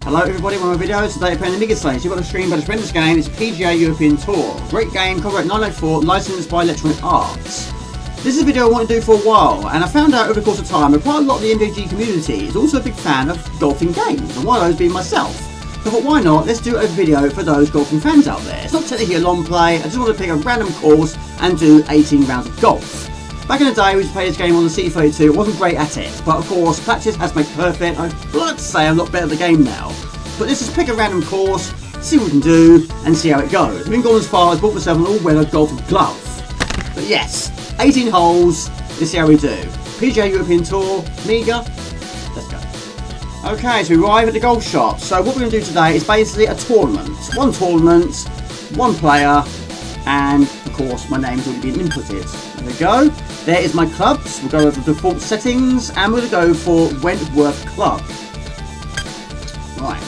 Hello everybody, welcome to my video. Today I'm playing the Amiga stage. You've got the screen by the friend of this game. It's PGA European Tour. Great game, copyright 1994, licensed by Electronic Arts. This is a video I want to do for a while, and I found out over the course of time that quite a lot of the MJG community is also a big fan of golfing games, and one of those being myself. So I thought, why not? Let's do a video for those golfing fans out there. It's not technically a long play, I just want to pick a random course and do 18 rounds of golf. Back in the day, we used to play this game on the C32. I wasn't great at it, but of course, practice has made perfect. I'd like to say I'm a lot better at the game now. But let's just pick a random course, see what we can do, and see how it goes. I've been gone as far as bought myself an all-weather golf glove. But yes, 18 holes, let's see how we do. PGA European Tour, Amiga, let's go. Okay, so we arrive at the golf shop. So what we're going to do today is basically a tournament. One tournament, one player, and of course my name's already been inputted. There we go. There is my clubs. We'll go over the default settings and we're going to go for Wentworth Club. Right,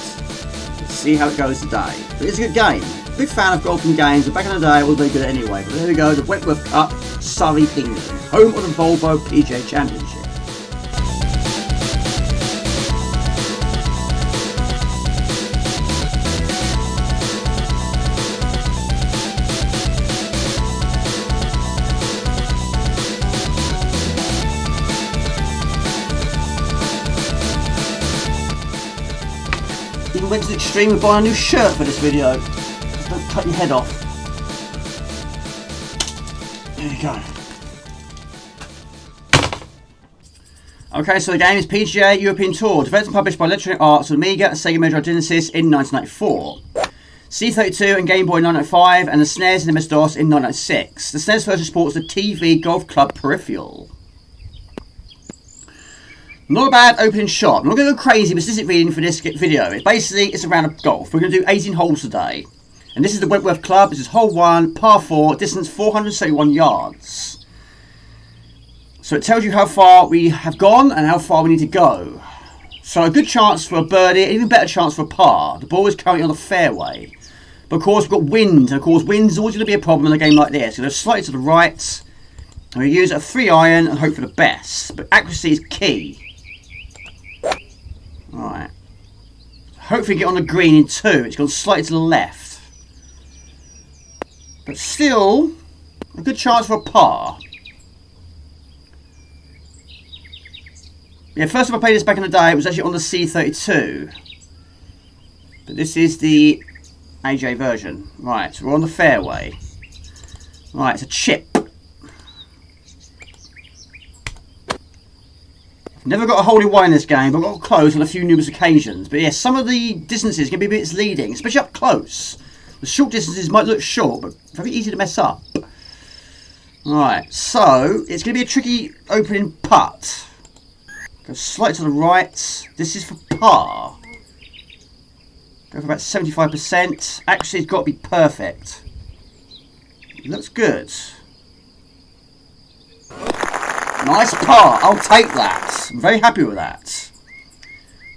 let's see how it goes today. But it's a good game. Big fan of golfing games, but back in the day I wasn't very good at it anyway. But there we go, the Wentworth Cup, Surrey, England. Home of the Volvo PGA Championship. Even went to the extreme of buying a new shirt for this video. Don't cut your head off. There you go. Okay, so the game is PGA European Tour, developed and published by Electronic Arts on Amiga and Sega Mega Drive Genesis in 1994. C32 and Game Boy in 1995, and the SNES and MS-DOS in 1996. The SNES version sports the TV Golf Club peripheral. Not a bad opening shot. I'm not going to go crazy with statistic reading for this video. It's a round of golf. We're going to do 18 holes today. And this is the Wentworth Club. This is hole 1, par 4, distance 471 yards. So it tells you how far we have gone and how far we need to go. So a good chance for a birdie, an even better chance for a par. The ball is currently on the fairway. But of course we've got wind. And of course wind is always going to be a problem in a game like this. So go slightly to the right. And we use a 3-iron and hope for the best. But accuracy is key. Right. Hopefully get on the green in 2. It's gone slightly to the left. But still, a good chance for a par. Yeah, first time I played this back in the day, it was actually on the C32. But this is the AJ version. Right, so we're on the fairway. Right, it's a chip. Never got a hole in one in this game, but got close on a few numerous occasions. But yes, some of the distances can be a bit misleading, especially up close. The short distances might look short, but very easy to mess up. Right, so it's going to be a tricky opening putt. Go slightly to the right. This is for par. Go for about 75%. Actually, it's got to be perfect. It looks good. Nice par, I'll take that. I'm very happy with that.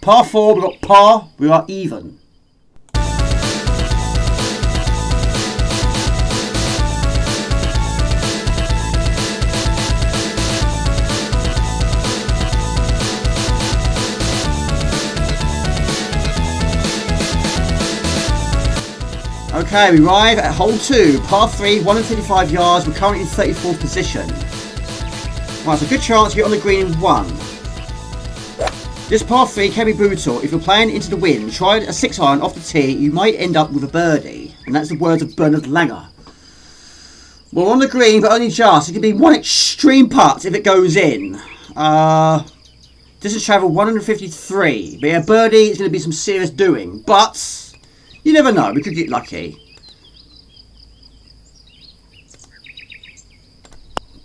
Par 4, we've got par, we are even. Okay, we arrive at hole 2, par 3, 155 yards, we're currently in 34th position. Right, so a good chance to get on the green in 1. This par 3 can be brutal. If you're playing into the wind, try a 6-iron off the tee, you might end up with a birdie. And that's the words of Bernard Langer. We're on the green, but only just. It could be one extreme putt if it goes in. Distance travel 153. But yeah, birdie is going to be some serious doing. But you never know. We could get lucky.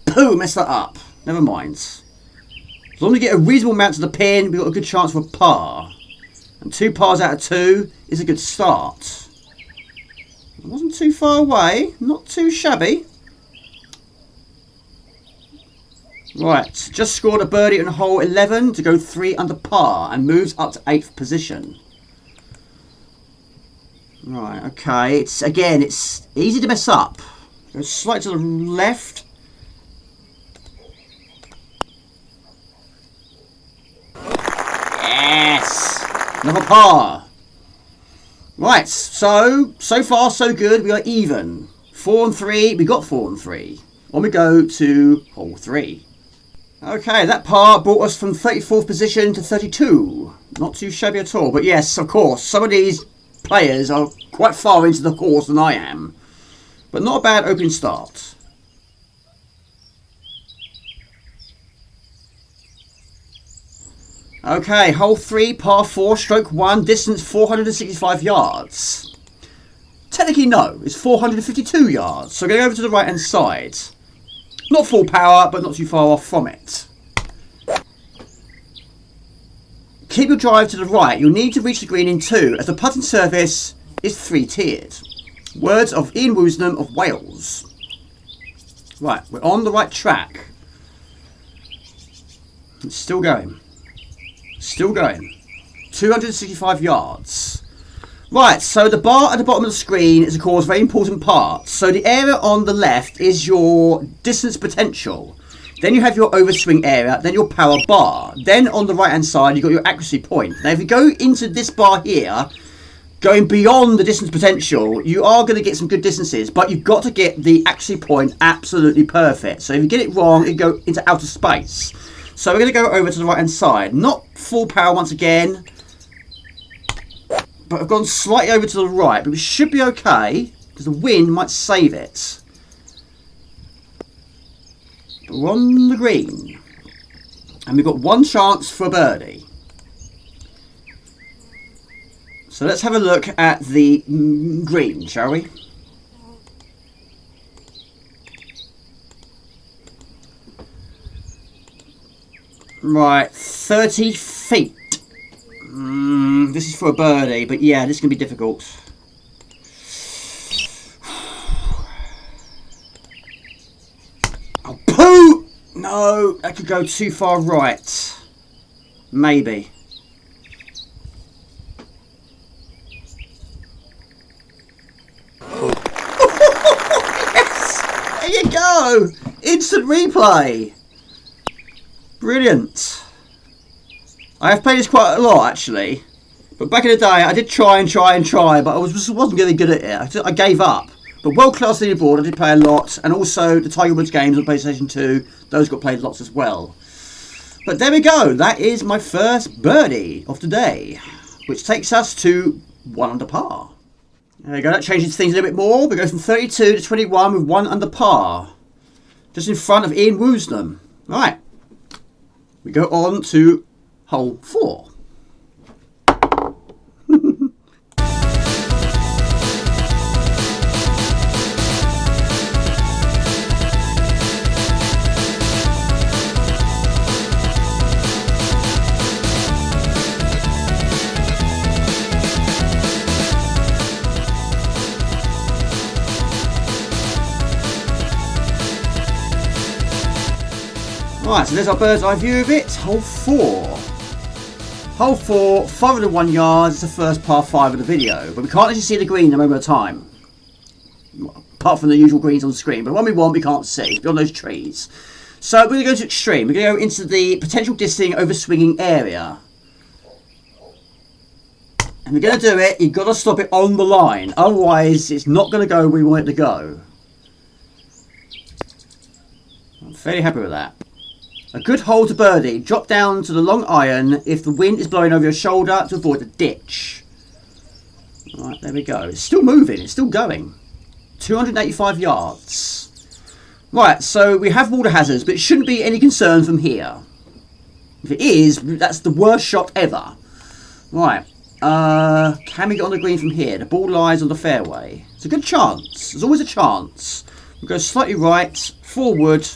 Pooh, messed that up. Never mind. As long as we get a reasonable amount to the pin, we've got a good chance for a par. And 2 pars out of 2 is a good start. It wasn't too far away. Not too shabby. Right, just scored a birdie on hole 11 to go 3 under par and moves up to 8th position. Right, okay. It's easy to mess up. Go slightly to the left. Yes! Another par. Right, so far so good. We are even. 4 and 3. We got 4 and 3. On we go to hole 3. Okay, that par brought us from 34th position to 32. Not too shabby at all. But yes, of course, some of these players are quite far into the course than I am. But not a bad opening start. Okay, hole 3, par 4, stroke 1, distance 465 yards. Technically no, it's 452 yards. So going over to the right hand side. Not full power, but not too far off from it. Keep your drive to the right. You'll need to reach the green in 2, as the putting surface is 3-tiered. Words of Ian Woosnam of Wales. Right, we're on the right track. It's still going. Still going. 265 yards. Right, so the bar at the bottom of the screen is, of course, a very important part. So the area on the left is your distance potential. Then you have your overswing area, then your power bar. Then on the right-hand side, you've got your accuracy point. Now, if you go into this bar here, going beyond the distance potential, you are going to get some good distances, but you've got to get the accuracy point absolutely perfect. So if you get it wrong, you go into outer space. So we're going to go over to the right-hand side. Not full power once again, but I've gone slightly over to the right, but we should be okay, because the wind might save it. But we're on the green, and we've got one chance for a birdie. So let's have a look at the green, shall we? Right, 30 feet. This is for a birdie, but yeah, this is going to be difficult. Oh, poo! No, that could go too far right. Maybe. Yes! There you go! Instant replay! Brilliant. I have played this quite a lot, actually. But back in the day, I did try, but I wasn't really good at it. I gave up. But world-class leaderboard, I did play a lot. And also, the Tiger Woods games on PlayStation 2, those got played lots as well. But there we go. That is my first birdie of today. Which takes us to 1 under par. There we go. That changes things a little bit more. We go from 32 to 21 with 1 under par. Just in front of Ian Woosnam. Right. We go on to hole 4. Right, so there's our bird's eye view of it. Hole 4. Hole 4, 501 yards. It's the first par 5 of the video. But we can't actually see the green a moment of time. Apart from the usual greens on the screen. But when we want, we can't see. Beyond those trees. So we're going to go to extreme. We're going to go into the potential disting over swinging area. And we're going to do it. You've got to stop it on the line. Otherwise, it's not going to go where we want it to go. I'm fairly happy with that. A good hole to birdie. Drop down to the long iron if the wind is blowing over your shoulder to avoid the ditch. Right, there we go. It's still moving. It's still going. 285 yards. Right, so we have water hazards, but it shouldn't be any concern from here. If it is, that's the worst shot ever. Right. Can we get on the green from here? The ball lies on the fairway. It's a good chance. There's always a chance. We'll go slightly right, forward.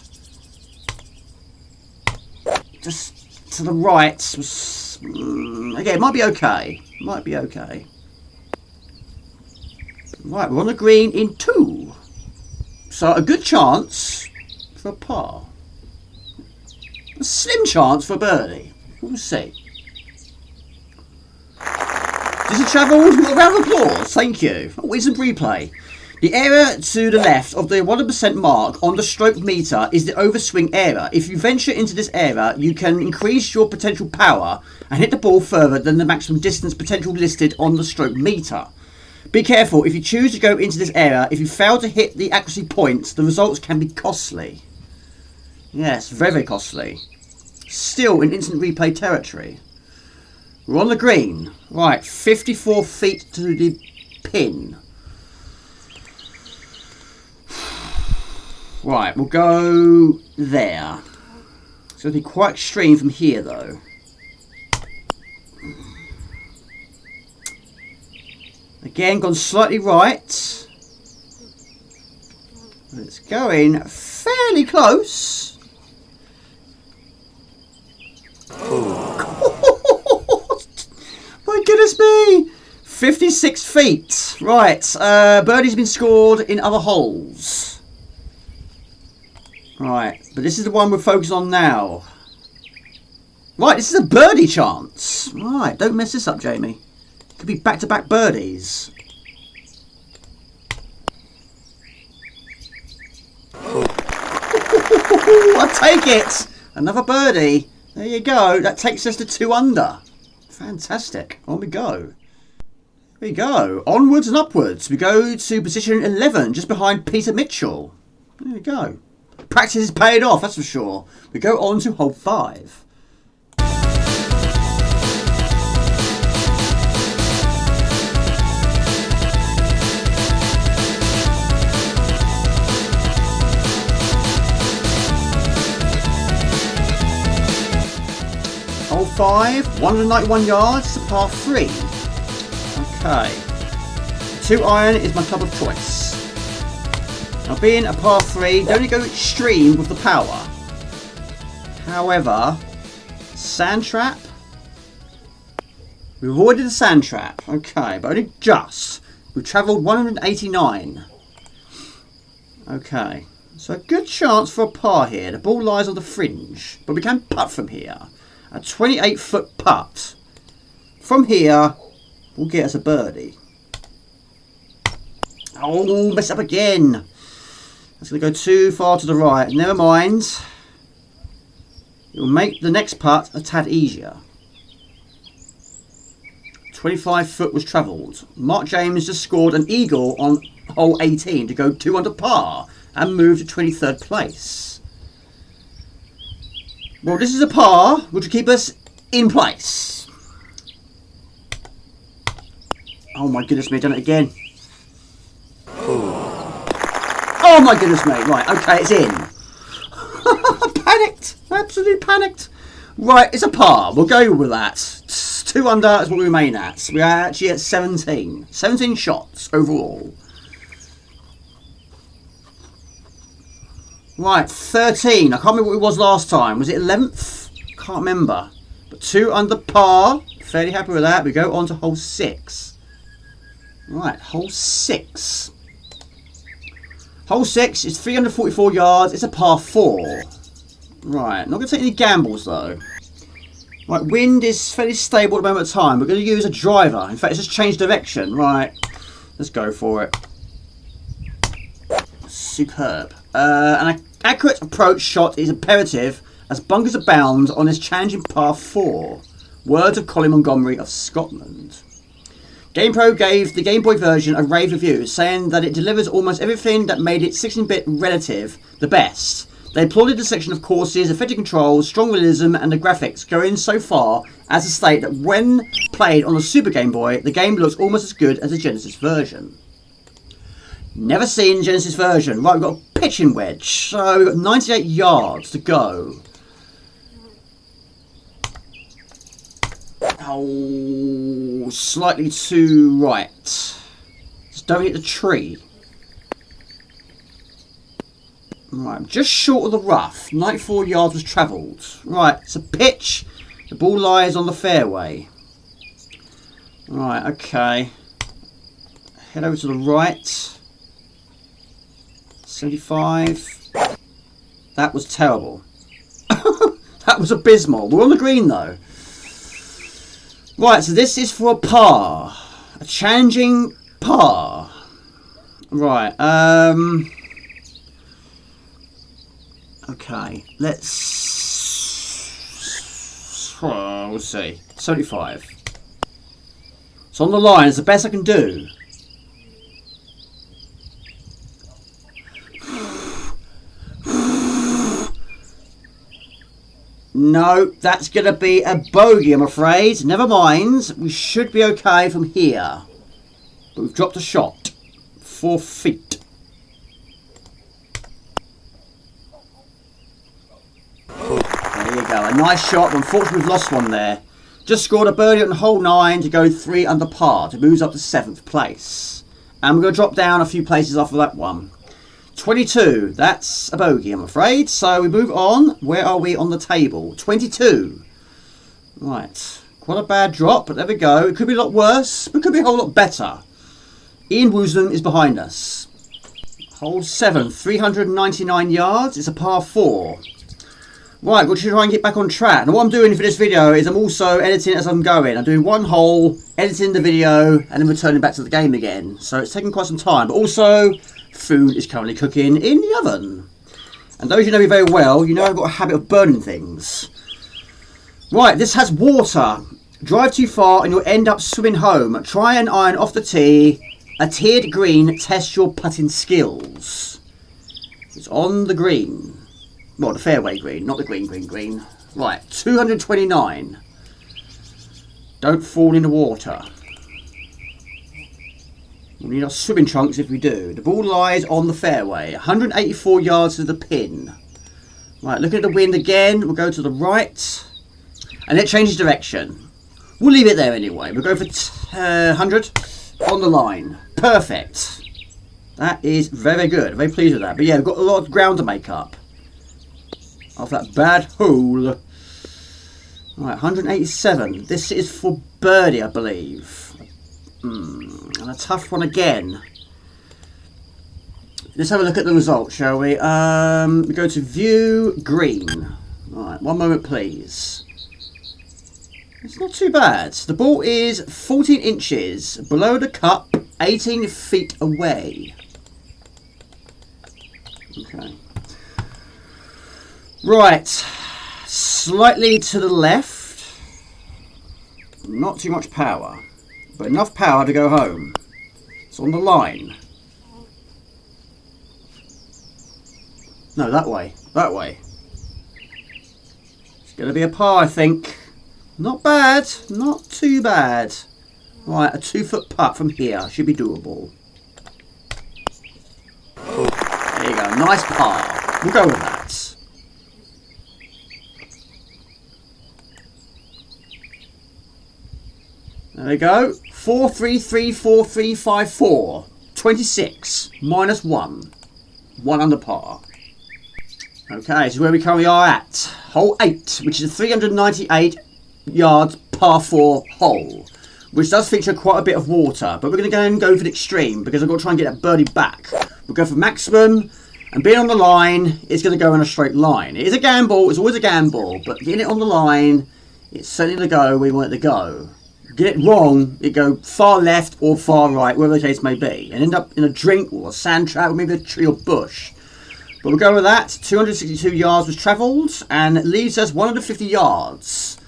Just to the right. Okay, it might be okay. Might be okay. Right, we're on the green in 2. So a good chance for a par. A slim chance for a birdie. We'll see. This is travelled. A round of applause. Thank you. Oh, instant replay. The area to the left of the 100% mark on the stroke meter is the overswing area. If you venture into this area, you can increase your potential power and hit the ball further than the maximum distance potential listed on the stroke meter. Be careful, if you choose to go into this area, if you fail to hit the accuracy points, the results can be costly. Yes, very, very costly. Still in instant replay territory. We're on the green. Right, 54 feet to the pin. Right, we'll go there. It's going to be quite extreme from here, though. Again, gone slightly right. It's going fairly close. Oh. My goodness me! 56 feet. Right, birdie's been scored in other holes. Right, but this is the one we're focused on now. Right, this is a birdie chance. Right, don't mess this up, Jamie. Could be back-to-back birdies. I'll take it. Another birdie. There you go. That takes us to 2 under. Fantastic. On we go. There we go. Onwards and upwards. We go to position 11, just behind Peter Mitchell. There you go. Practice is paid off, that's for sure. We go on to hole 5. Hole 5, 191 yards to par 3. Okay. 2 iron is my club of choice. Now, being a par 3, don't only go extreme with the power. However, sand trap. We've avoided the sand trap. Okay, but only just. We've travelled 189. Okay, so a good chance for a par here. The ball lies on the fringe, but we can putt from here. A 28-foot putt. From here, will get us a birdie. Oh, mess up again. That's going to go too far to the right. Never mind. It will make the next putt a tad easier. 25 foot was travelled. Mark James just scored an eagle on hole 18 to go 2 under par and move to 23rd place. Well, this is a par, which will keep us in place. Oh my goodness me, done it again. Oh my goodness me. Right, okay, it's in. Panicked. Absolutely panicked. Right, it's a par. We'll go with that. 2 under is what we remain at. We're actually at 17. 17 shots overall. Right, 13. I can't remember what it was last time. Was it 11th? Can't remember. But 2 under par. Fairly happy with that. We go on to hole 6. Right, hole 6. Hole 6 is 344 yards. It's a par 4. Right, not going to take any gambles though. Right, wind is fairly stable at the moment of time. We're going to use a driver. In fact, it's just changed direction. Right, let's go for it. Superb. An accurate approach shot is imperative as bunkers abound on this challenging par 4. Words of Colin Montgomery of Scotland. GamePro gave the Game Boy version a rave review, saying that it delivers almost everything that made its 16-bit relative the best. They applauded the section of courses, effective controls, strong realism, and the graphics, going so far as to state that when played on the Super Game Boy, the game looks almost as good as the Genesis version. Never seen Genesis version. Right, we've got a pitching wedge, so we've got 98 yards to go. Oh, slightly too right. Just don't hit the tree. Right, just short of the rough. 94 yards was travelled. Right, it's a pitch. The ball lies on the fairway. Right, okay. Head over to the right. 75. That was terrible. That was abysmal. We're on the green though. Right, so this is for a par. A challenging par. Right, okay, we'll see. 75. It's on the line, it's the best I can do. No, that's going to be a bogey, I'm afraid. Never mind. We should be okay from here. But we've dropped a shot. 4 feet. There you go. A nice shot. Unfortunately, we've lost one there. Just scored a birdie on hole 9 to go 3 under par. To moves up to 7th place. And we're going to drop down a few places after that one. 22. That's a bogey, I'm afraid. So we move on. Where are we on the table? 22. Right. Quite a bad drop, but there we go. It could be a lot worse, but it could be a whole lot better. Ian Woosnam is behind us. Hole 7. 399 yards. It's a par 4. Right, we'll try and get back on track. Now what I'm doing for this video is I'm also editing as I'm going. I'm doing one hole, editing the video, and then returning back to the game again. So it's taking quite some time. But also, food is currently cooking in the oven. And those who know me very well, you know I've got a habit of burning things. Right, this has water. Drive too far and you'll end up swimming home. Try and iron off the tee. A tiered green tests your putting skills. It's on the green. Well, the fairway green, not the green. Right, 229. Don't fall in the water. We'll need our swimming trunks if we do. The ball lies on the fairway. 184 yards to the pin. Right, looking at the wind again. We'll go to the right. And it changes direction. We'll leave it there anyway. We'll go for 100 on the line. Perfect. That is very good. Very pleased with that. But yeah, we've got a lot of ground to make up. Off that bad hole. Right, 187. This is for birdie, I believe. And a tough one again. Let's have a look at the result, shall we? We go to view green. Right, one moment, please. It's not too bad. The ball is 14 inches below the cup, 18 feet away. Okay. Right, slightly to the left, not too much power, but enough power to go home. It's on the line. No, that way, that way. It's going to be a par, I think. Not bad, not too bad. Right, a 2-foot putt from here should be doable. There you go, nice par. We'll go with that. There we go. 4334354. 26 minus 1. 1 under par. Okay, this is where we currently are at. Hole 8, which is a 398 yards par 4 hole. Which does feature quite a bit of water. But we're going to go and go for the extreme because I've got to try and get that birdie back. We'll go for maximum. And being on the line, it's going to go in a straight line. It is a gamble. It's always a gamble. But getting it on the line, it's certainly the go we want it to go. Get it wrong, it go far left or far right, wherever the case may be, and end up in a drink or a sand trap or maybe a tree or bush. But we'll go with that. 262 yards was travelled, and it leaves us 150 yards.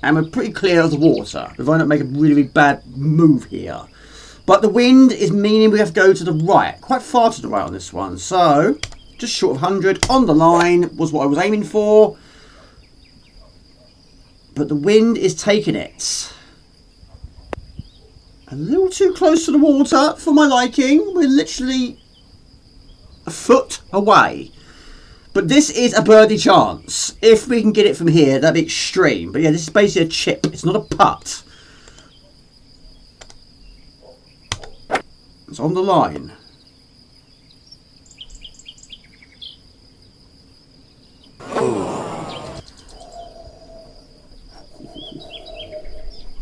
And we're pretty clear of the water. We've only make a really, really bad move here. But the wind is meaning we have to go to the right, quite far to the right on this one. So, just short of 100 on the line was what I was aiming for. But the wind is taking it. A little too close to the water for my liking. We're literally a foot away. But this is a birdie chance. If we can get it from here, that'd be extreme. But yeah, this is basically a chip. It's not a putt. It's on the line.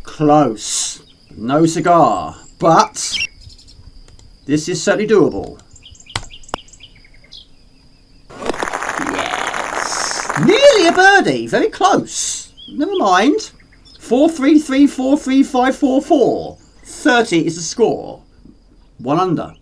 Close. No cigar, but this is certainly doable. Yes. Nearly a birdie. Very close. Never mind. 4334354. 30 is the score. 1 under.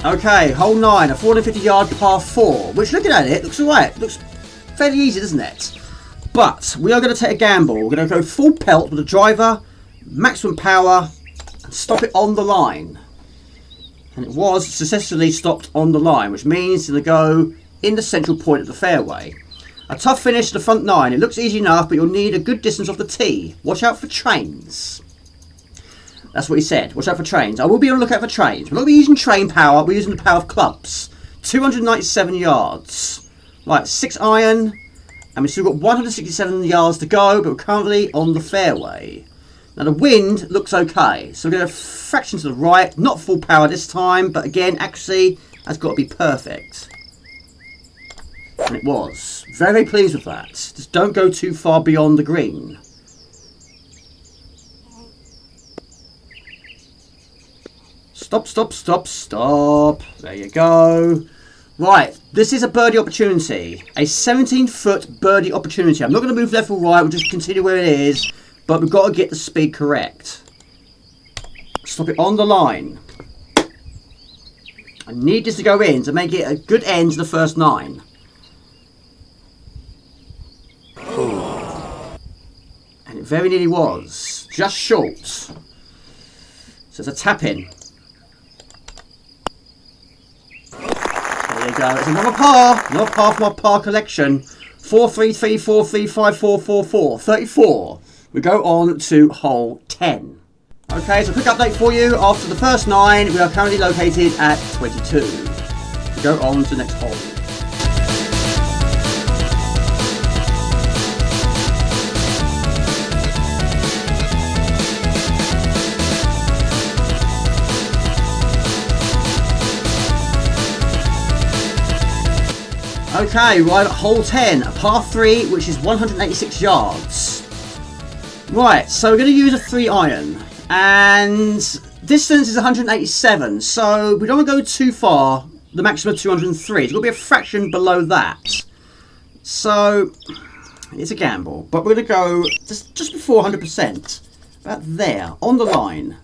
Okay, hole 9, a 450-yard par 4, which looking at it, looks alright. Looks fairly easy, doesn't it? But we are going to take a gamble. We're going to go full pelt with a driver, maximum power, and stop it on the line. And it was successfully stopped on the line, which means it's going to go in the central point of the fairway. A tough finish to the front 9. It looks easy enough, but you'll need a good distance off the tee. Watch out for trains. That's what he said. Watch out for trains. I will be on the lookout for trains. We're not going to be using train power. We're using the power of clubs. 297 yards. Right, 6 iron. And we've still got 167 yards to go, but we're currently on the fairway. Now the wind looks okay. So we're going to fraction to the right. Not full power this time, but again, accuracy has got to be perfect. And it was. Very, very pleased with that. Just don't go too far beyond the green. Stop, stop, stop, stop. There you go. Right, this is a birdie opportunity. A 17-foot birdie opportunity. I'm not going to move left or right. We'll just continue where it is. But we've got to get the speed correct. Stop it on the line. I need this to go in to make it a good end to the first 9. And it very nearly was. Just short. So it's a tap in. There you go. It's another par. Another par from our par collection. 4, 3, 3, 4, 3, 5, 4, 4, 4. 34. We go on to hole 10. Okay, so a quick update for you. After the first 9, we are currently located at 22. We go on to the next hole. Okay, right at hole 10, a par 3, which is 186 yards. Right, so we're going to use a 3 iron, and distance is 187, so we don't want to go too far, the maximum of 203. It's going to be a fraction below that. So, it's a gamble, but we're going to go just before 100%, about there, on the line.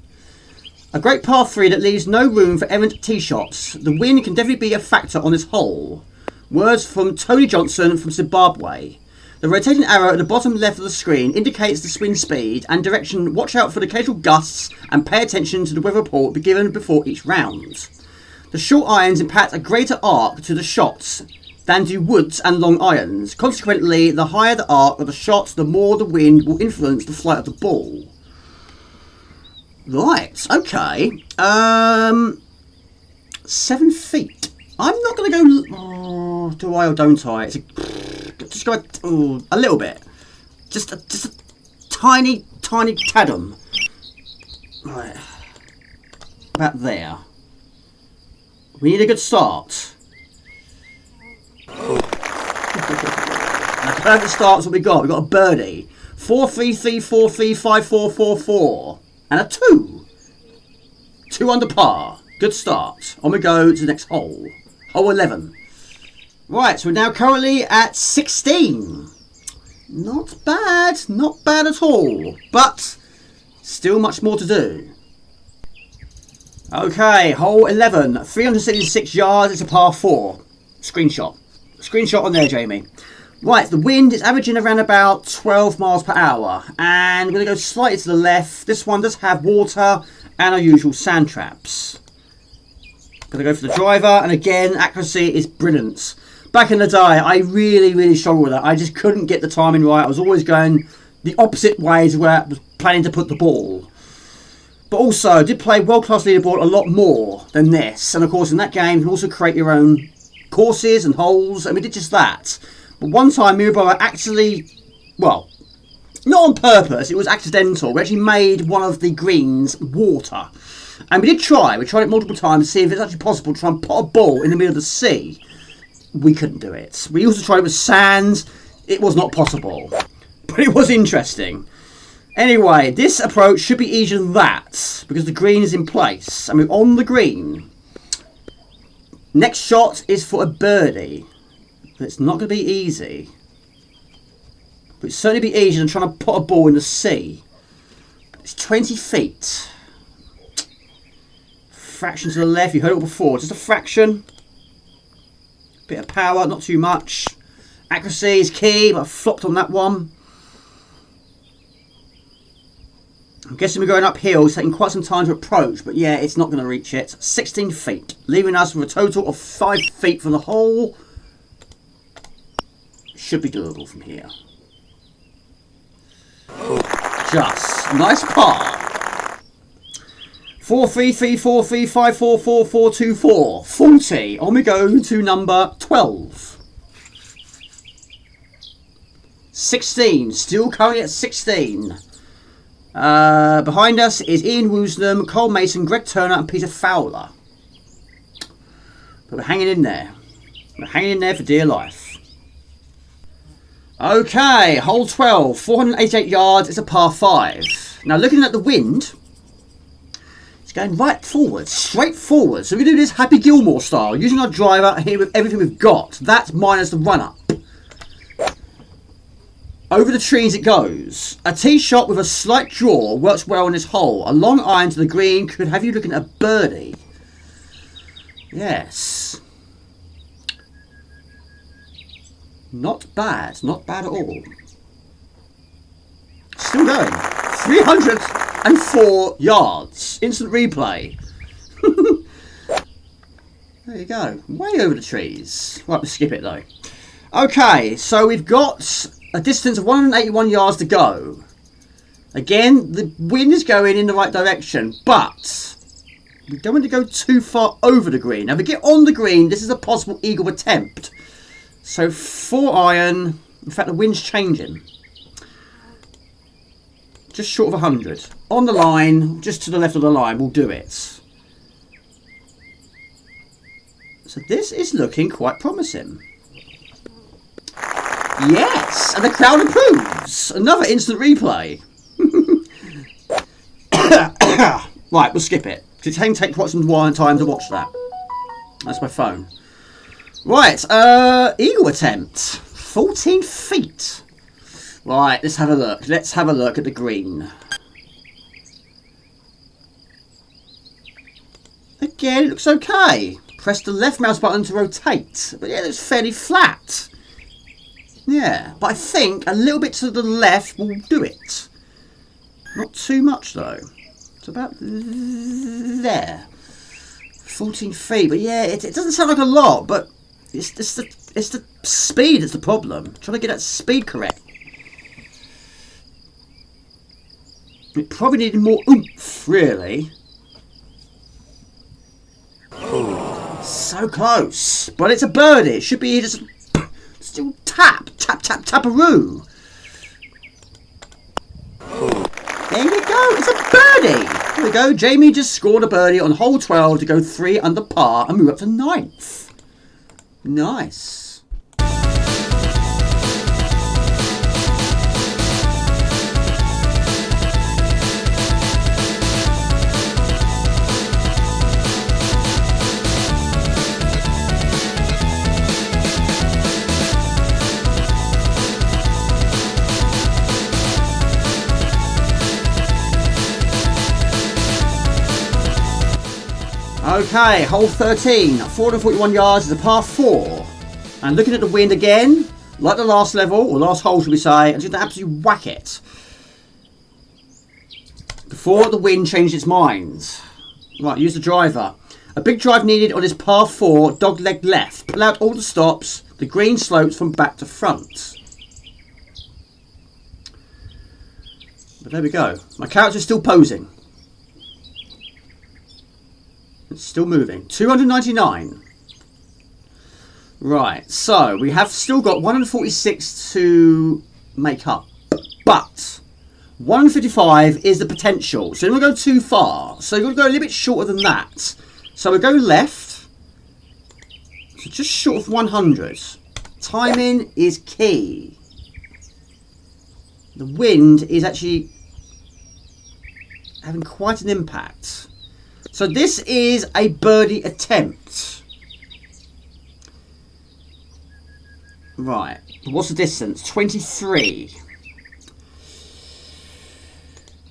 A great par 3 that leaves no room for errant tee shots. The wind can definitely be a factor on this hole. Words from Tony Johnson from Zimbabwe. The rotating arrow at the bottom left of the screen indicates the swing speed and direction. Watch out for the occasional gusts and pay attention to the weather report be given before each round. The short irons impact a greater arc to the shots than do woods and long irons. Consequently, the higher the arc of the shot, the more the wind will influence the flight of the ball. Right, okay. 7 feet. I'm not going to go... Oh, do I or don't I? Just go a little bit. Just a tiny tadum. Right. About there. We need a good start. A perfect start's what we got. We got a birdie. 4, 3, 3, 4, 3, 5, 4, 4, 4. And a 2. 2 under par. Good start. On we go to the next hole. Hole 11. Right, so we're now currently at 16. Not bad at all. But still much more to do. Okay, hole 11. 376 yards, it's a par 4. Screenshot. Screenshot on there, Jamie. Right, the wind is averaging around about 12 miles per hour. And we're going to go slightly to the left. This one does have water and our usual sand traps. Going to go for the driver, and again, accuracy is brilliant. Back in the day, I really struggled with that. I just couldn't get the timing right. I was always going the opposite way to where I was planning to put the ball. But also, I did play world-class leaderboard a lot more than this. And of course, in that game, you can also create your own courses and holes, and we did just that. But one time, me and my brother actually, well, not on purpose, it was accidental. We actually made one of the greens water. And we did try. We tried it multiple times to see if it's actually possible to try and put a ball in the middle of the sea. We couldn't do it. We also tried it with sand. It was not possible. But it was interesting. Anyway, this approach should be easier than that, because the green is in place. And we're on the green. Next shot is for a birdie. But it's not going to be easy. But it's certainly be easier than trying to put a ball in the sea. It's 20 feet. fraction to the left. You heard it all before. Just a fraction. Bit of power, not too much. Accuracy is key, but I flopped on that one. I'm guessing we're going uphill. It's taking quite some time to approach, but yeah, it's not going to reach it. 16 feet, leaving us with a total of 5 feet for the hole. Should be doable from here. Just nice par. 4 3 3 4 3 5 4 4 4 2 4 40. On we go to number 12. 16. Still currently at 16. Behind us is Ian Woosnam, Cole Mason, Greg Turner, and Peter Fowler. But we're hanging in there. We're hanging in there for dear life. Okay, hole 12, 488 yards. It's a par 5. Now, looking at the wind, it's going right forward, straight forward. So we do this Happy Gilmore style, using our driver here with everything we've got. That's minus the run-up. Over the trees it goes. A tee shot with a slight draw works well on this hole. A long iron to the green could have you looking at a birdie. Yes. Not bad. Not bad at all. Still going. 304 yards. Instant replay. There you go. Way over the trees. Right, we'll skip it though. Okay, so we've got a distance of 181 yards to go. Again, the wind is going in the right direction, but we don't want to go too far over the green. Now, if we get on the green, this is a possible eagle attempt. So 4 iron. In fact, the wind's changing. Just short of 100. On the line, just to the left of the line, we'll do it. So this is looking quite promising. Yes, and the crowd approves. Another instant replay. Right, we'll skip it. It can take quite some time to watch that. That's my phone. Right, eagle attempt. 14 feet. Right, let's have a look. Let's have a look at the green. Again, it looks okay. Press the left mouse button to rotate. But yeah, it looks fairly flat. Yeah, but I think a little bit to the left will do it. Not too much though. It's about there. 14 feet, but yeah, it doesn't sound like a lot, but it's the speed that's the problem. Trying to get that speed correct. It probably needed more oomph, really. So close, but it's a birdie. It should be just still tap-a-roo. There we go. It's a birdie. There we go. Jamie just scored a birdie on hole 12 to go 3 under par and move up to 9th. Nice. Okay, hole 13, 441 yards is a par 4. And looking at the wind again, like the last level, or last hole should we say, I'm just going to absolutely whack it. Before the wind changed its mind. Right, use the driver. A big drive needed on this par 4, dog leg left. Pull out all the stops, the green slopes from back to front. But there we go. My character's still posing. It's still moving. 299. Right, so we have still got 146 to make up. But 155 is the potential. So you don't want to go too far. So you've got to go a little bit shorter than that. So we go left. So just short of 100. Timing is key. The wind is actually having quite an impact. So this is a birdie attempt. Right. What's the distance? 23.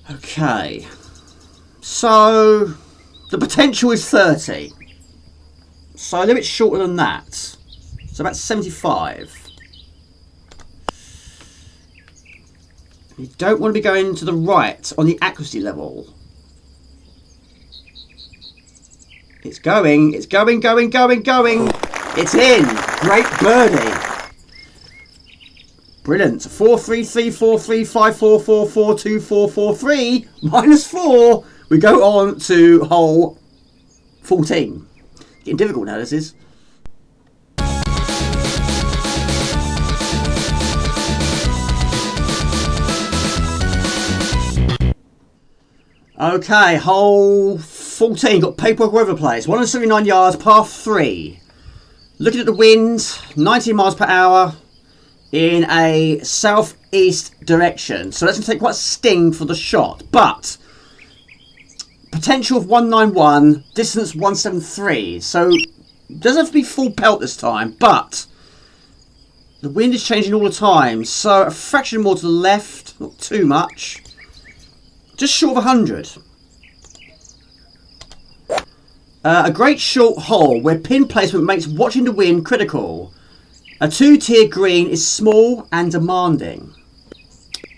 Okay. So The potential is 30. So a little bit shorter than that. So about 75. You don't want to be going to the right on the accuracy level. It's going, it's going. It's in. Great birdie. Brilliant. 4, 3, 3, 4, 3, 5, 4, 4, 4, 2, 4, 4, 3. -4. We go on to hole 14. Getting difficult now, this is. Okay, hole 14. Got paperwork all over the place. 179 yards, par 3. Looking at the wind, 19 miles per hour in a southeast direction. So that's going to take quite a sting for the shot. But potential of 191, distance 173. So it doesn't have to be full pelt this time, but the wind is changing all the time. So a fraction more to the left, not too much. Just short of 100. A great short hole where pin placement makes watching the wind critical. A 2-tier green is small and demanding.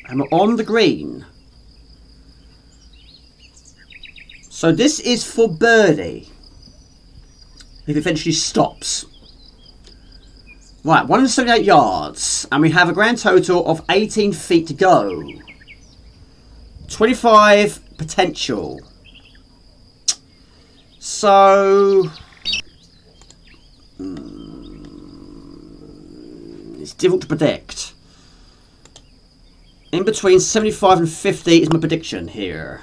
And we're on the green. So this is for birdie. If it eventually stops. Right, 178 yards. And we have a grand total of 18 feet to go. 25 potential. So it's difficult to predict. In between 75 and 50 is my prediction here.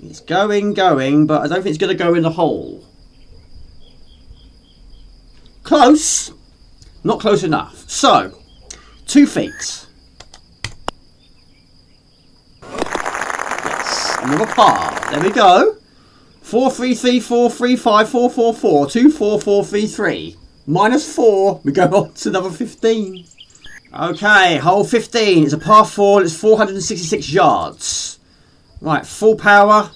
It's going, but I don't think it's going to go in the hole. Close. Not close enough. So, 2 feet. Another par. There we go. 4, 3, 3, 4, 3, 5, 4, 4, 4, 2, 4, 4, 3, 3. -4. We go on to another 15. Okay, hole 15. It's a par 4. It's 466 yards. Right, full power.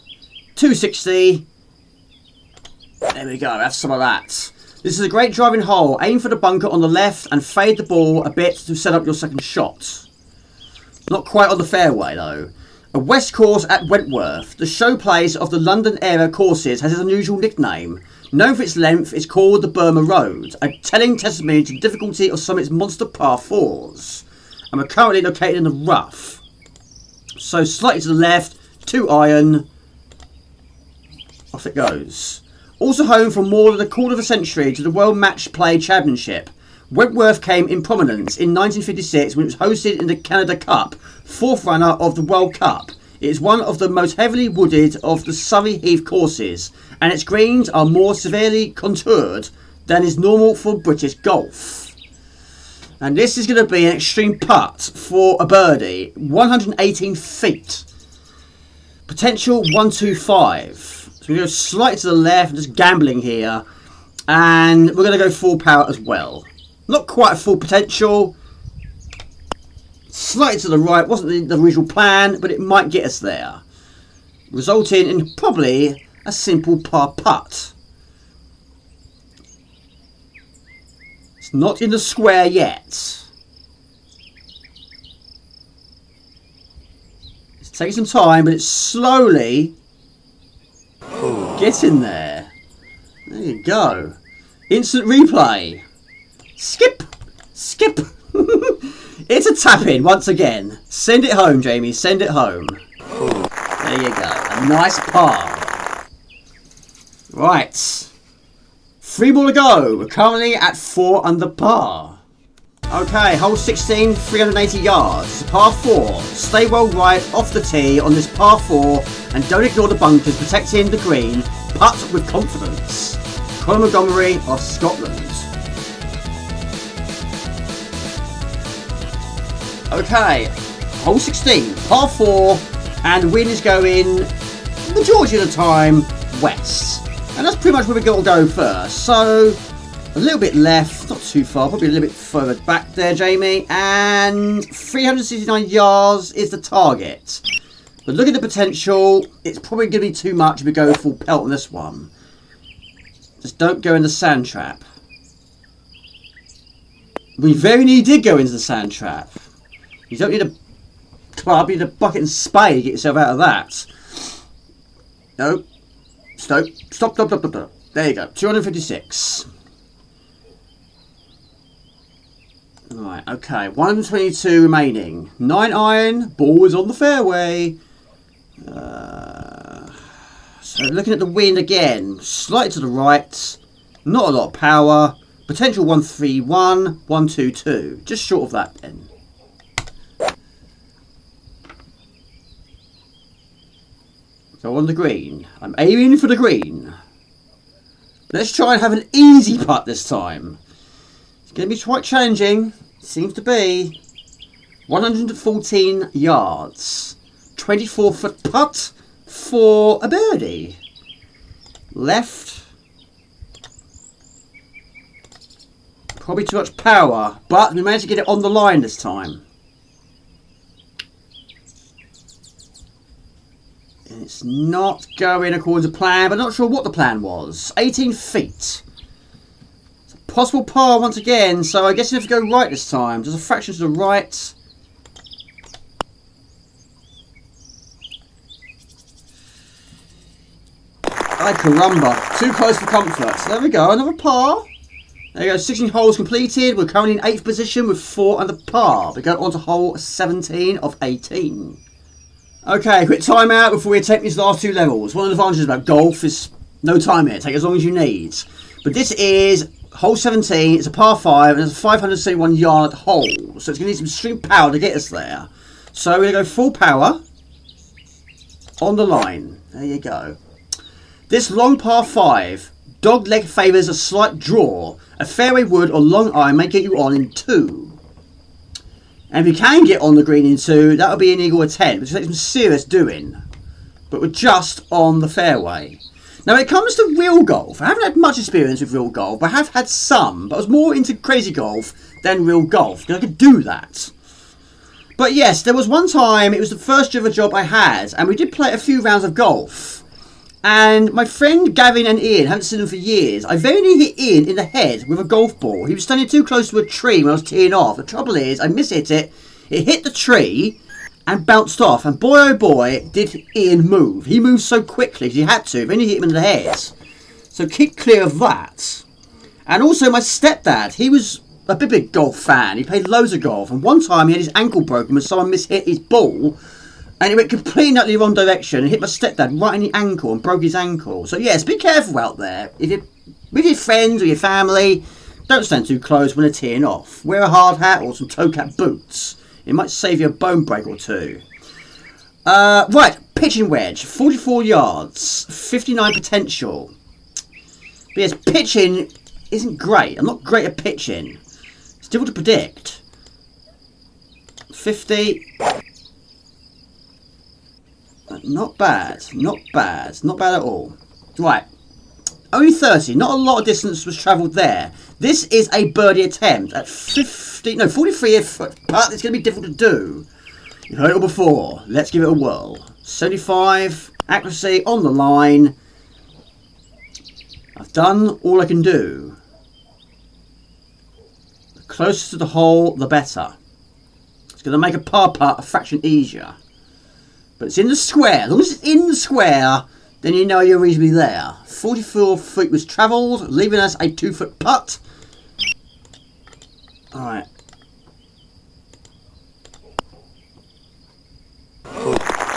260. There we go. Have some of that. This is a great driving hole. Aim for the bunker on the left and fade the ball a bit to set up your second shot. Not quite on the fairway though. A West course at Wentworth, the showplace of the London area courses, has its unusual nickname. Known for its length, it's called the Burma Road, a telling testimony to the difficulty of some of its monster par 4s. And we're currently located in the rough. So slightly to the left, 2 iron. Off it goes. Also home for more than a quarter of a century to the World Match Play Championship. Wentworth came in prominence in 1956 when it was hosted in the Canada Cup, 4th runner of the World Cup. It is one of the most heavily wooded of the Surrey Heath courses, and its greens are more severely contoured than is normal for British golf. And this is going to be an extreme putt for a birdie, 118 feet. Potential 125. So we go slightly to the left, just gambling here, and we're going to go full power as well. Not quite a full potential. Slightly to the right. Wasn't the original plan, but it might get us there. Resulting in probably a simple par putt. It's not in the square yet. It's taking some time, but it's slowly getting there. There you go. Instant replay. Skip! Skip! It's a tap-in once again. Send it home, Jamie. Send it home. There you go. A nice par. Right. 3 more to go. We're currently at 4 under par. Okay, hole 16, 380 yards. It's a par 4. Stay well right off the tee on this par 4 and don't ignore the bunkers protecting the green. Putt with confidence. Colin Montgomery of Scotland. Okay, hole 16, par 4, and wind is going, majority of the time, west. And that's pretty much where we're going to go first. So, a little bit left, not too far, probably a little bit further back there, Jamie. And 369 yards is the target. But look at the potential. It's probably going to be too much if we go full pelt on this one. Just don't go in the sand trap. We very nearly did go into the sand trap. You don't need a club, you need a bucket and spade to get yourself out of that. No. Stop. There you go. 256. Right, okay. 122 remaining. 9 iron. Ball is on the fairway. So looking at the wind again. Slightly to the right. Not a lot of power. Potential 131. 122. Just short of that then. Go on the green. I'm aiming for the green. Let's try and have an easy putt this time. It's going to be quite challenging. Seems to be. 114 yards. 24-foot putt for a birdie. Left. Probably too much power, but we managed to get it on the line this time. It's not going according to plan, but not sure what the plan was. 18 feet. It's a possible par once again, so I guess you have to go right this time. Just a fraction to the right. Ay caramba. Too close for comfort. So there we go, another par. There you go, 16 holes completed. We're currently in 8th position with 4 under par. We go on to hole 17 of 18. Okay, quick time out before we attempt these last 2 levels. One of the advantages about golf is no time here. Take as long as you need. But this is hole 17. It's a par 5 and it's a 571 yard hole. So it's going to need some extreme power to get us there. So we're going to go full power on the line. There you go. This long par 5, dog leg favours a slight draw. A fairway wood or long iron may get you on in 2. And if you can get on the green in 2, that would be an eagle attempt, which takes some serious doing. But we're just on the fairway. Now, when it comes to real golf, I haven't had much experience with real golf, but I have had some. But I was more into crazy golf than real golf, because I could do that. But yes, there was one time, it was the first ever job I had, and we did play a few rounds of golf. And my friend Gavin and Ian, haven't seen them for years, I very nearly hit Ian in the head with a golf ball. He was standing too close to a tree when I was teeing off. The trouble is, I mishit it. It hit the tree and bounced off. And boy, oh boy, did Ian move. He moved so quickly, he had to. If only hit him in the head. So keep clear of that. And also my stepdad, he was a big golf fan. He played loads of golf. And one time he had his ankle broken when someone mishit his ball. And it went completely in the wrong direction and hit my stepdad right in the ankle and broke his ankle. So yes, be careful out there. If you're with your friends or your family, don't stand too close when they're teeing off. Wear a hard hat or some toe cap boots. It might save you a bone break or 2. Right, pitching wedge, 44 yards, 59 potential. But yes, pitching isn't great. I'm not great at pitching. It's difficult to predict. 50... Not bad, not bad at all. Right, only 30, not a lot of distance was travelled there. This is a birdie attempt at 43 foot putt. It's going to be difficult to do. You've heard it all before. Let's give it a whirl. 75, accuracy on the line. I've done all I can do. The closer to the hole, the better. It's going to make a par putt a fraction easier. But it's in the square. As long as it's in the square, then you know you're reasonably there. 44 feet was travelled, leaving us a 2-foot putt. Alright.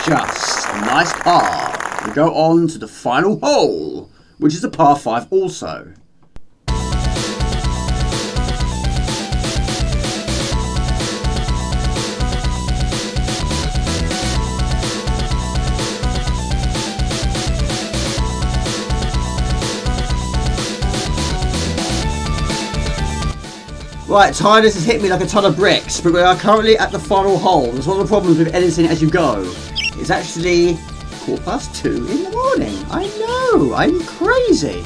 Just a nice par. We go on to the final hole, which is the par 5 also. Right, tiredness has hit me like a ton of bricks, but we are currently at the final hole. That's one of the problems with editing as you go. It's actually 2:15 in the morning. I know, I'm crazy.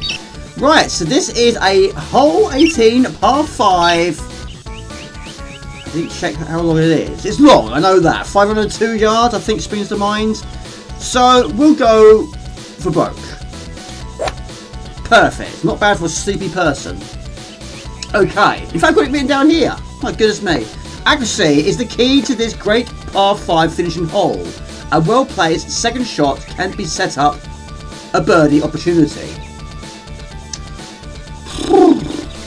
Right, so this is a hole 18 par 5. didn't check how long it is. It's long, I know that. 502 yards, I think, springs to mind. So we'll go for broke. Perfect. Not bad for a sleepy person. Okay. In fact, I've got it written down here. My goodness me. Accuracy is the key to this great par 5 finishing hole. A well-placed second shot can be set up a birdie opportunity.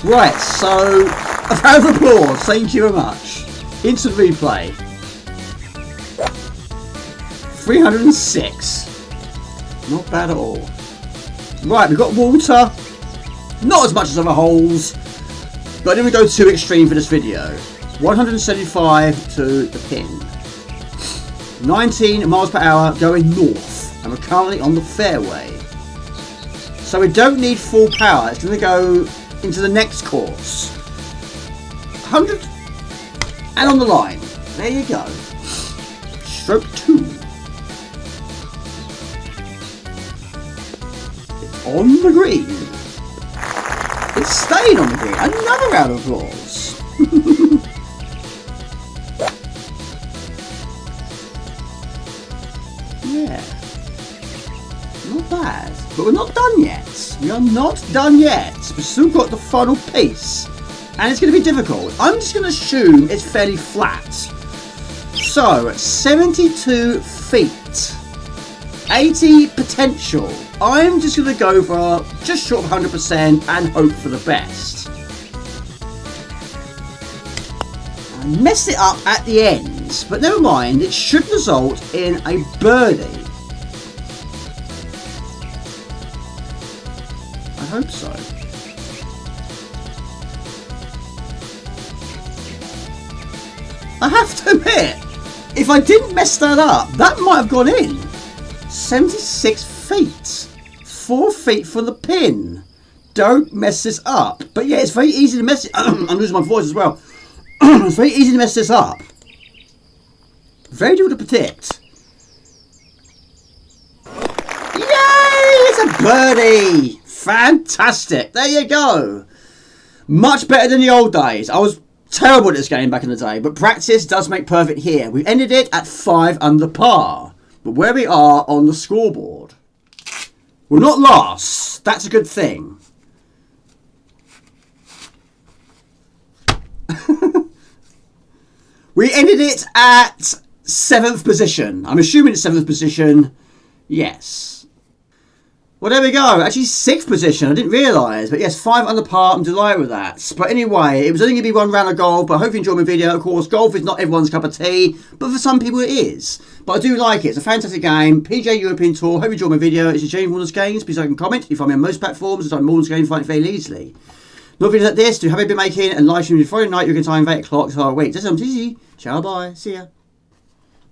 Right, so a round of applause. Thank you very much. Instant replay. 306. Not bad at all. Right, we've got water. Not as much as other holes, but I didn't go too extreme for this video. 175 to the pin. 19 miles per hour going north, and we're currently on the fairway. So we don't need full power. It's going to go into the next course. 100 and on the line. There you go. Stroke 2. It's on the green. It's staying on the green. Another round of applause. Yeah. Not bad. But we're not done yet. We are not done yet. We've still got the final piece. And it's going to be difficult. I'm just going to assume it's fairly flat. So, 72 feet. 80 potential. I'm just going to go for just short of 100% and hope for the best. I messed it up at the end. But never mind. It should result in a birdie. I hope so. I have to admit, if I didn't mess that up, that might have gone in. 76 feet. 4 feet from the pin. Don't mess this up. But yeah, it's very easy to mess it up. I'm losing my voice as well. It's very easy to mess this up. Very difficult to predict. Yay! It's a birdie! Fantastic. There you go. Much better than the old days. I was terrible at this game back in the day, but practice does make perfect here. We've ended it at 5 under par. But where we are on the scoreboard. We're not last. That's a good thing. We ended it at 7th position. I'm assuming it's 7th position. Yes. Well, there we go. Actually, 6th position. I didn't realise. But yes, 5 under par. I'm delighted with that. But anyway, it was only going to be one round of golf. But I hope you enjoyed my video. Of course, golf is not everyone's cup of tea. But for some people, it is. But I do like it. It's a fantastic game. PGA European Tour. Hope you enjoyed my video. It's a James Warner's Games. Please like and comment. You find me on most platforms. It's on Warner's Games. Find it fairly easily. More videos like this. Do have been making and live streaming Friday night. You can time 8 o'clock. So wait. That's easy. Ciao, bye. See ya.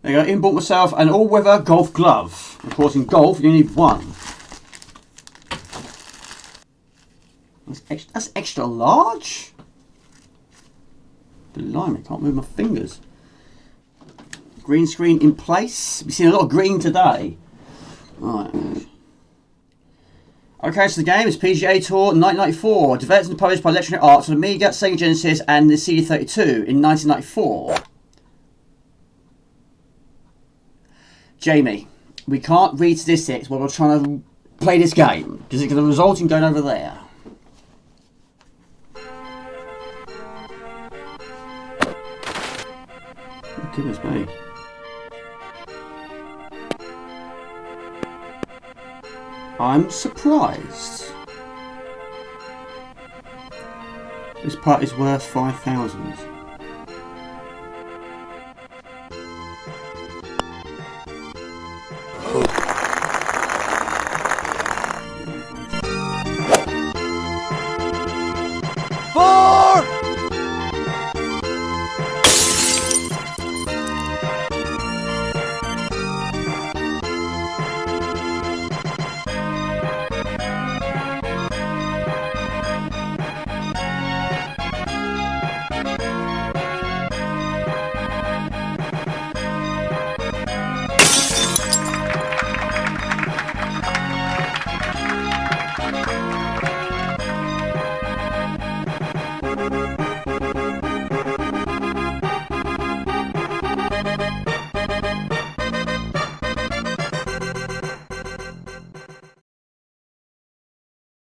There you go. Even bought myself an all-weather golf glove. Of course, in golf, you need one. That's extra large? Blimey, can't move my fingers. Green screen in place. We've seen a lot of green today. Right. Okay, so the game is PGA Tour 1994. Developed and published by Electronic Arts on Amiga, Sega Genesis and the CD32 in 1994. Jamie, we can't read statistics while we're trying to play this game because it's going to result in going over there. Oh, goodness me. I'm surprised. This part is worth 5,000. Four!